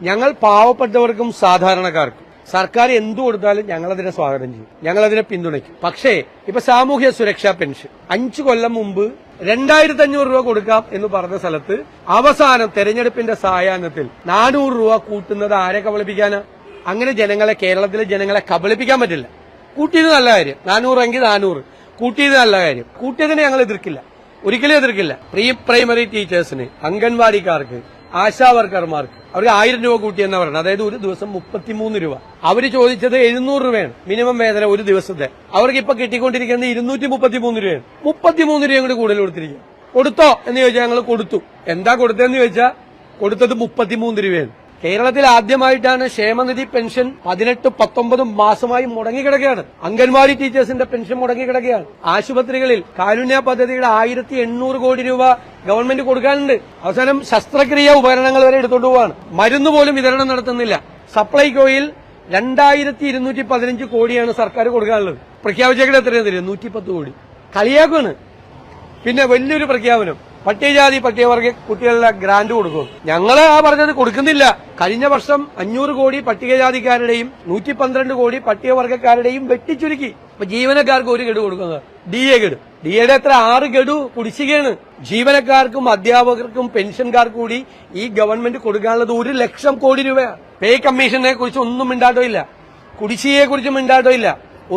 ഞങ്ങൾ പാവപ്പെട്ടവർക്കും സാധാരണക്കാർക്കും സർക്കാർ എന്തു കൊടുത്താലും ഞങ്ങളതിനെ സ്വാഗതം ചെയ്യും, ഞങ്ങളതിനെ പിന്തുണയ്ക്കും. പക്ഷേ ഇപ്പൊ സാമൂഹ്യ സുരക്ഷാ പെൻഷൻ 5 കൊല്ലം മുമ്പ് 2500 രൂപ കൊടുക്കാം എന്ന് പറഞ്ഞ സ്ഥലത്ത് അവസാനം തെരഞ്ഞെടുപ്പിന്റെ സായാഹ്നത്തിൽ 400 രൂപ കൂട്ടുന്നത് ആരെ കബളിപ്പിക്കാനാ? അങ്ങനെ കേരളത്തിലെ ജനങ്ങളെ കബളിപ്പിക്കാൻ പറ്റില്ല. കൂട്ടിയത് നല്ല കാര്യം, 400 എങ്കിൽ 400 കൂട്ടിയത് നല്ല കാര്യം. കൂട്ടിയതിനെ ഞങ്ങൾ എതിർക്കില്ല, ഒരിക്കലും എതിർക്കില്ല. പ്രീ പ്രൈമറി ടീച്ചേഴ്സിന്, അംഗൻവാടിക്കാർക്ക്, ആശാ വർക്കർമാർക്ക് അവർക്ക് 1000 രൂപ കൂട്ടിയെന്ന് പറഞ്ഞത്, അതായത് ഒരു ദിവസം 33 രൂപ. അവര് ചോദിച്ചത് 700 രൂപയാണ് മിനിമം വേതനം ഒരു ദിവസത്തെ. അവർക്ക് ഇപ്പൊ കിട്ടിക്കൊണ്ടിരിക്കുന്നത് 233 രൂപയാണ്. 33 രൂപയും കൂടി കൂടുതൽ കൊടുത്തിരിക്കുക. കൊടുത്തോ എന്ന് ചോദിച്ചാൽ ഞങ്ങൾ കൊടുത്തു. എന്താ കൊടുത്തതെന്ന് ചോദിച്ചാൽ കൊടുത്തത് 33 രൂപയാണ്. കേരളത്തിൽ ആദ്യമായിട്ടാണ് ക്ഷേമനിധി പെൻഷൻ 18-19 മാസമായി മുടങ്ങിക്കിടക്കുകയാണ്. അംഗൻവാടി ടീച്ചേഴ്സിന്റെ പെൻഷൻ മുടങ്ങിക്കിടക്കുകയാണ്. ആശുപത്രികളിൽ കാരുണ്യ പദ്ധതിയുടെ 1800 കോടി രൂപ ഗവൺമെന്റ് കൊടുക്കാനുണ്ട്. അവസാനം ശസ്ത്രക്രിയ ഉപകരണങ്ങൾ വരെ എടുത്തുകൊണ്ട് പോവാണ്. മരുന്ന് പോലും വിതരണം നടത്തുന്നില്ല. സപ്ലൈകോയിൽ 2215 കോടിയാണ് സർക്കാർ കൊടുക്കാനുള്ളത്. പ്രഖ്യാപിച്ചേക്കടെ എത്രയാണ് തരിക? 110 കോടി. കളിയാക്കാണ്. പിന്നെ വലിയൊരു പ്രഖ്യാപനം, പട്ടികജാതി പട്ടികവർഗ കുട്ടികളുടെ ഗ്രാന്റ് കൊടുക്കും. ഞങ്ങള് പറഞ്ഞത് കൊടുക്കുന്നില്ല. കഴിഞ്ഞ വർഷം 500 കോടി പട്ടികജാതിക്കാരുടെയും 112 കോടി പട്ടികവർഗക്കാരുടെയും വെട്ടിച്ചുരുക്കി. ഇപ്പൊ ജീവനക്കാർക്ക് ഒരു ഗഡു കൊടുക്കുന്നത് DA ഗഡു. DAയുടെ എത്ര 6 ഗഡു കുടിശ്ശികയാണ്. ജീവനക്കാർക്കും അധ്യാപകർക്കും പെൻഷൻകാർക്കും കൂടി ഈ ഗവൺമെന്റ് കൊടുക്കാനുള്ളത് 1 ലക്ഷം കോടി രൂപയാണ്. പേ കമ്മീഷനെ കുറിച്ച് ഒന്നും മിണ്ടാട്ടോ ഇല്ല, കുടിശ്ശികയെ കുറിച്ച് മിണ്ടാട്ടോ ഇല്ല,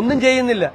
ഒന്നും ചെയ്യുന്നില്ല.